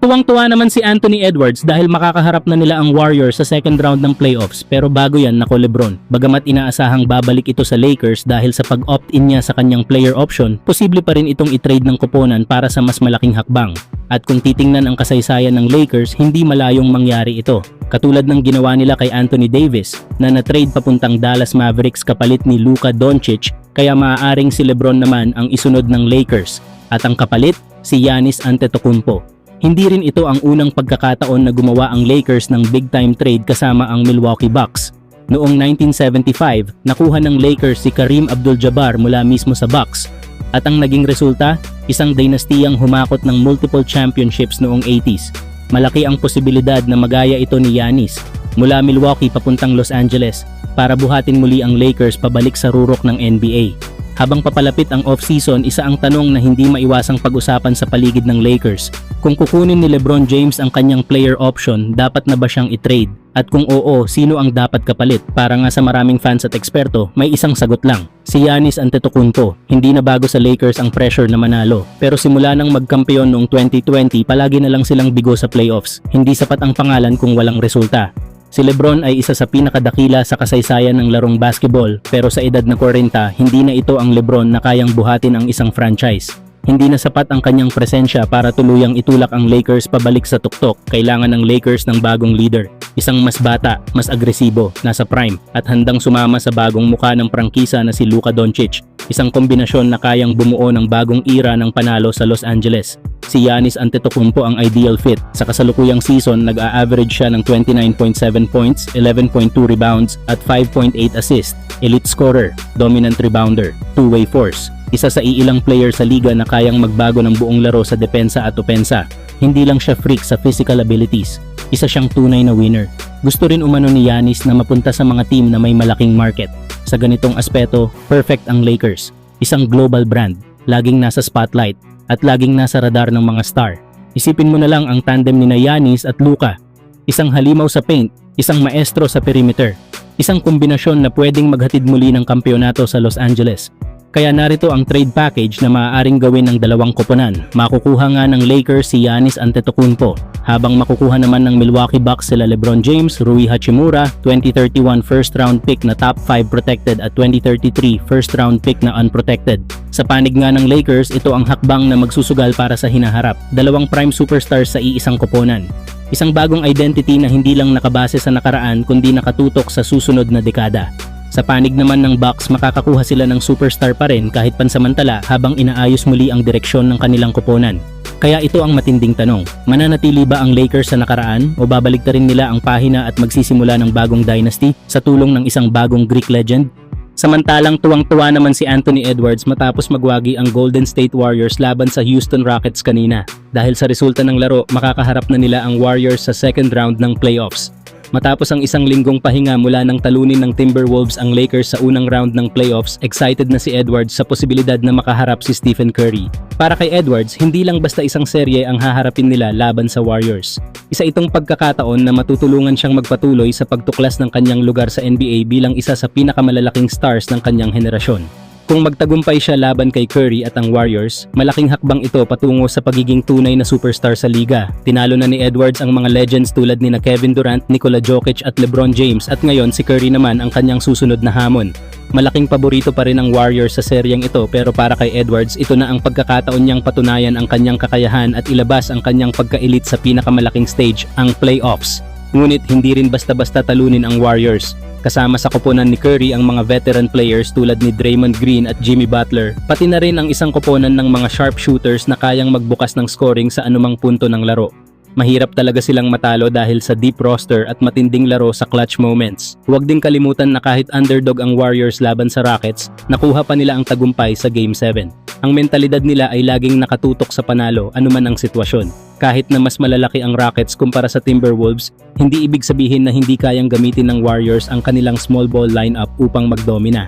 Tuwang-tuwa naman si Anthony Edwards dahil makakaharap na nila ang Warriors sa second round ng playoffs, pero bago yan nako LeBron. Bagamat inaasahang babalik ito sa Lakers dahil sa pag-opt-in niya sa kanyang player option, posible pa rin itong i-trade ng koponan para sa mas malaking hakbang. At kung titingnan ang kasaysayan ng Lakers, hindi malayong mangyari ito. Katulad ng ginawa nila kay Anthony Davis na na-trade papuntang Dallas Mavericks kapalit ni Luka Doncic, kaya maaaring si LeBron naman ang isunod ng Lakers. At ang kapalit, si Giannis Antetokounmpo. Hindi rin ito ang unang pagkakataon na gumawa ang Lakers ng big-time trade kasama ang Milwaukee Bucks. Noong 1975, nakuha ng Lakers si Kareem Abdul-Jabbar mula mismo sa Bucks. At ang naging resulta, isang dynastiyang humakot ng multiple championships noong 80s. Malaki ang posibilidad na magaya ito ni Giannis mula Milwaukee papuntang Los Angeles para buhatin muli ang Lakers pabalik sa rurok ng NBA. Habang papalapit ang off-season, isa ang tanong na hindi maiwasang pag-usapan sa paligid ng Lakers. Kung kukunin ni LeBron James ang kanyang player option, dapat na ba siyang i-trade? At kung oo, sino ang dapat kapalit? Para nga sa maraming fans at eksperto, may isang sagot lang. Si Giannis Antetokounmpo. Hindi na bago sa Lakers ang pressure na manalo. Pero simula nang magkampiyon noong 2020, palagi na lang silang bigo sa playoffs. Hindi sapat ang pangalan kung walang resulta. Si LeBron ay isa sa pinakadakila sa kasaysayan ng larong basketball, pero sa edad na 40, hindi na ito ang LeBron na kayang buhatin ang isang franchise. Hindi na sapat ang kanyang presensya para tuluyang itulak ang Lakers pabalik sa tuktok. Kailangan ng Lakers ng bagong leader. Isang mas bata, mas agresibo, nasa prime, at handang sumama sa bagong muka ng prangkisa na si Luka Doncic. Isang kombinasyon na kayang bumuo ng bagong era ng panalo sa Los Angeles. Si Giannis Antetokounmpo ang ideal fit. Sa kasalukuyang season, nag-a-average siya ng 29.7 points, 11.2 rebounds, at 5.8 assists. Elite scorer, dominant rebounder, two-way force. Isa sa iilang player sa liga na kayang magbago ng buong laro sa depensa at opensa. Hindi lang siya freak sa physical abilities. Isa siyang tunay na winner. Gusto rin umano ni Giannis na mapunta sa mga team na may malaking market. Sa ganitong aspeto, perfect ang Lakers. Isang global brand, laging nasa spotlight, at laging nasa radar ng mga star. Isipin mo na lang ang tandem ni Giannis at Luka. Isang halimaw sa paint, isang maestro sa perimeter. Isang kombinasyon na pwedeng maghatid muli ng kampyonato sa Los Angeles. Kaya narito ang trade package na maaaring gawin ng dalawang koponan. Makukuha nga ng Lakers si Giannis Antetokounmpo, habang makukuha naman ng Milwaukee Bucks sila LeBron James, Rui Hachimura, 2031 first round pick na top 5 protected at 2033 first round pick na unprotected. Sa panig nga ng Lakers, ito ang hakbang na magsusugal para sa hinaharap. Dalawang prime superstars sa iisang koponan. Isang bagong identity na hindi lang nakabase sa nakaraan kundi nakatutok sa susunod na dekada. Sa panig naman ng Bucks, makakakuha sila ng superstar pa rin kahit pansamantala habang inaayos muli ang direksyon ng kanilang koponan. Kaya ito ang matinding tanong, mananatili ba ang Lakers sa nakaraan o babalik rin nila ang pahina at magsisimula ng bagong dynasty sa tulong ng isang bagong Greek legend? Samantalang tuwang-tuwa naman si Anthony Edwards matapos magwagi ang Golden State Warriors laban sa Houston Rockets kanina. Dahil sa resulta ng laro, makakaharap na nila ang Warriors sa second round ng playoffs. Matapos ang isang linggong pahinga mula ng talunin ng Timberwolves ang Lakers sa unang round ng playoffs, excited na si Edwards sa posibilidad na makaharap si Stephen Curry. Para kay Edwards, hindi lang basta isang serye ang haharapin nila laban sa Warriors. Isa itong pagkakataon na matutulungan siyang magpatuloy sa pagtuklas ng kanyang lugar sa NBA bilang isa sa pinakamalalaking stars ng kanyang henerasyon. Kung magtagumpay siya laban kay Curry at ang Warriors, malaking hakbang ito patungo sa pagiging tunay na superstar sa liga. Tinalo na ni Edwards ang mga legends tulad ni Kevin Durant, Nikola Jokic at LeBron James, at ngayon si Curry naman ang kanyang susunod na hamon. Malaking paborito pa rin ang Warriors sa seryeng ito, pero para kay Edwards, ito na ang pagkakataon niyang patunayan ang kanyang kakayahan at ilabas ang kanyang pagka-elite sa pinakamalaking stage, ang playoffs. Ngunit hindi rin basta-basta talunin ang Warriors. Kasama sa koponan ni Curry ang mga veteran players tulad ni Draymond Green at Jimmy Butler, pati na rin ang isang koponan ng mga sharpshooters na kayang magbukas ng scoring sa anumang punto ng laro. Mahirap talaga silang matalo dahil sa deep roster at matinding laro sa clutch moments. Huwag ding kalimutan na kahit underdog ang Warriors laban sa Rockets, nakuha pa nila ang tagumpay sa Game 7. Ang mentalidad nila ay laging nakatutok sa panalo anuman ang sitwasyon. Kahit na mas malalaki ang Rockets kumpara sa Timberwolves, hindi ibig sabihin na hindi kayang gamitin ng Warriors ang kanilang small ball lineup upang magdomina.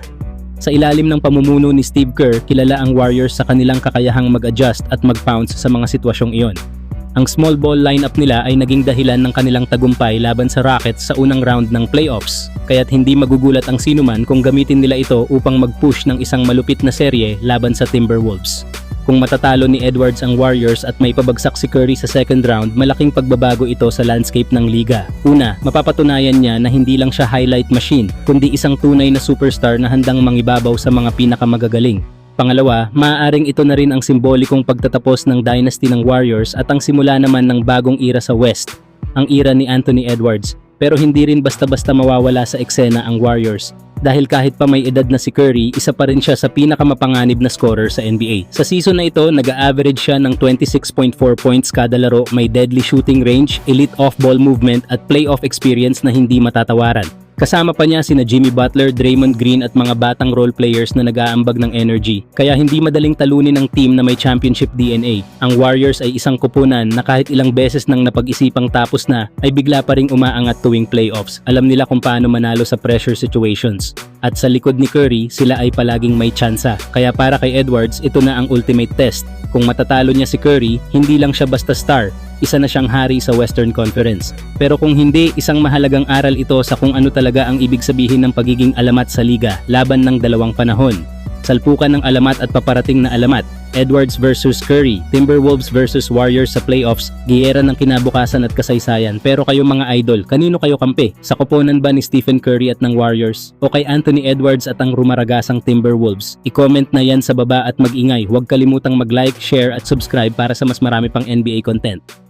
Sa ilalim ng pamumuno ni Steve Kerr, kilala ang Warriors sa kanilang kakayahang mag-adjust at mag-pounce sa mga sitwasyong iyon. Ang small ball lineup nila ay naging dahilan ng kanilang tagumpay laban sa Rockets sa unang round ng playoffs, kaya't hindi magugulat ang sinuman kung gamitin nila ito upang mag-push ng isang malupit na serye laban sa Timberwolves. Kung matatalo ni Edwards ang Warriors at may pabagsak si Curry sa second round, malaking pagbabago ito sa landscape ng liga. Una, mapapatunayan niya na hindi lang siya highlight machine, kundi isang tunay na superstar na handang mangibabaw sa mga pinakamagagaling. Pangalawa, maaaring ito na rin ang simbolikong pagtatapos ng dynasty ng Warriors at ang simula naman ng bagong era sa West, ang era ni Anthony Edwards. Pero hindi rin basta-basta mawawala sa eksena ang Warriors. Dahil kahit pa may edad na si Curry, isa pa rin siya sa pinakamapanganib na scorer sa NBA. Sa season na ito, nag-a-average siya ng 26.4 points kada laro, may deadly shooting range, elite off-ball movement at playoff experience na hindi matatawaran. Kasama pa niya sina Jimmy Butler, Draymond Green at mga batang role players na nag-aambag ng energy. Kaya hindi madaling talunin ng team na may championship DNA. Ang Warriors ay isang kupunan na kahit ilang beses nang napag-isipang tapos na, ay bigla pa ring umaangat tuwing playoffs. Alam nila kung paano manalo sa pressure situations. At sa likod ni Curry, sila ay palaging may tsansa. Kaya para kay Edwards, ito na ang ultimate test. Kung matatalo niya si Curry, hindi lang siya basta star, isa na siyang hari sa Western Conference. Pero kung hindi, isang mahalagang aral ito sa kung ano talaga ang ibig sabihin ng pagiging alamat sa liga, laban ng dalawang panahon. Salpukan ng alamat at paparating na alamat. Edwards versus Curry, Timberwolves versus Warriors sa playoffs, giyera ng kinabukasan at kasaysayan. Pero kayo mga idol, kanino kayo kampi? Sa koponan ba ni Stephen Curry at ng Warriors? O kay Anthony Edwards at ang rumaragasang Timberwolves? I-comment na yan sa baba at mag-ingay. Huwag kalimutang mag-like, share at subscribe para sa mas marami pang NBA content.